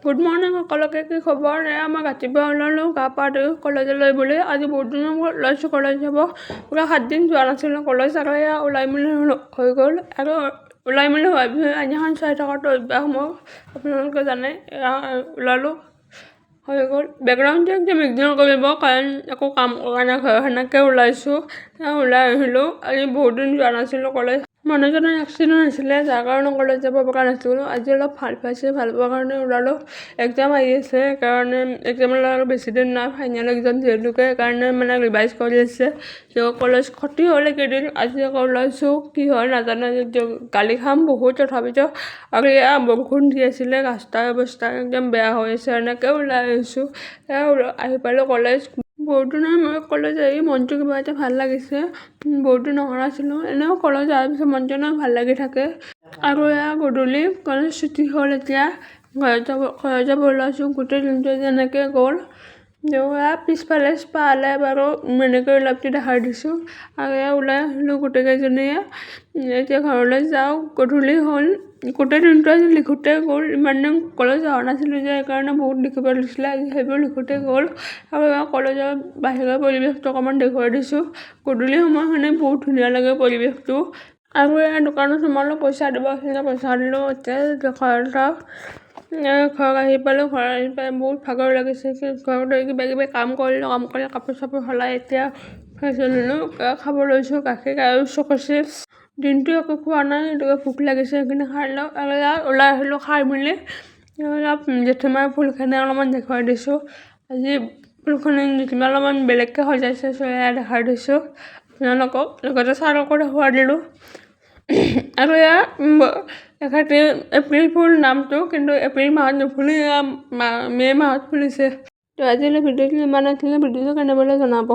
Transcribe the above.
Good morning সকলোকে, কি খবৰ? মই ৰাতিপুৱা ওলালোঁ গা পা ধুই কলেজলৈ বুলি। আজি বহুত দিনৰ মূৰত ওলাইছোঁ কলেজ যাব। পুৰা 7 দিন যোৱা নাছিলোঁ কলেজ, আৰু ওলাই মেলি হৈ গ'ল। আৰু ওলাই মেলি হোৱাৰ পিছত আইনাখন চাই থকাটো অভ্যাস মোৰ, আপোনালোকে জানে। ওলালোঁ, হৈ গ'ল। বেকগ্ৰাউণ্ডটো একদম ইগন'ৰ কৰিব, কাৰণ একো কাম কৰা নাই ঘৰত, সেনেকৈ ওলাইছোঁ। ওলাই আহিলোঁ। আজি বহুত দিন যোৱা নাছিলোঁ কলেজ। মানুহজনৰ এক্সিডেণ্ট হৈছিলে, যাৰ কাৰণে কলেজ যাব পৰা নাছিলোঁ। আজি অলপ ভাল পাইছে, ভাল পোৱাৰ কাৰণে ওলালোঁ। এক্সাম আহি আছে, সেইকাৰণে এক্সামলৈ আৰু বেছি দিন নাই, ফাইনেল এক্সাম যিহেতুকে, সেইকাৰণে মানে ৰিভাইজ কৰি আছে। কলেজ ক্ষতি হ'লে কেইদিন, আজি আকৌ ওলাইছোঁ। কি হয় নাজানো, গালি খাম বহুত তথাপিতো। আৰু বৰষুণ দি আছিলে, ৰাস্তাৰ অৱস্থা একদম বেয়া হৈ আছে, এনেকৈ ওলাই আহিছোঁ। আহি পালোঁ কলেজ। বহুত দিনৰ মই কলেজ আহি মনটো কিবা এটা ভাল লাগিছে। বহুত দিন অহা নাছিলোঁ। এনেও কলেজ অহাৰ পিছত মনটো এনেও ভাল লাগি থাকে। আৰু গধূলি কলেজ ছুটি হ'ল, এতিয়া ঘৰত যাব ওলাইছোঁ। গোটেই দিনটো যেনেকৈ গ'ল। পিছফালে পালে বাৰু এনেকৈ অলপটি দেখাই দিছোঁ। আৰু ওলাই আহিলোঁ গোটেইকেইজনীয়ে। এতিয়া ঘৰলৈ যাওঁ, গধূলি হ'ল। গোটেই দিনটো আজি লিখোঁতে গ'ল। ইমান দিন কলেজ অহা নাছিলোঁ যে, সেইকাৰণে বহুত লিখিব দিছিলে। আজি সেইবোৰ লিখোঁতে গ'ল। আৰু কলেজৰ বাহিৰৰ পৰিৱেশটো অকণমান দেখুৱাই দিছোঁ। গধূলি সময়খিনি বহুত ধুনীয়া লাগে পৰিৱেশটো। আৰু দোকানত সোমালোঁ, পইচা দিব আছিলে, পইচা দিলোঁ। এতিয়া ঘৰত আহি পালোঁ। ঘৰত আহি পাই বহুত ভাগৰ লাগিছে। ঘৰত কিবা কিবি কাম কৰি কাপোৰ চাপোৰ সলাই এতিয়া ফ্ৰেছ হ'লোঁ। খাব লৈছোঁ গাখীৰ আৰু চক'চিপ্ছ। দিনটো একো খোৱা নাই, সেইটোকে ভোক লাগিছে, সেইখিনি খাই লওঁ। আৰু ওলাই আহিলোঁ খাই মেলি। জেঠীমাৰ ফুলখিনি অলপমান দেখুৱাই দিছোঁ। আজি ফুলখিনি জেঠীমাই অলপমান বেলেগকৈ সজাইছে, দেখাই দিছোঁ আপোনালোকক। লগতে ছাৰকো দেখুৱাই দিলোঁ। আৰু এখেতে এপ্ৰিল ফুল নামটো, কিন্তু এপ্ৰিল মাহত নুফুলি মে' মাহত ফুলিছে। তো আজিলৈ ভিডিঅ'টো ইমান আছিলে। ভিডিঅ'টো কেনে পালে জনাব।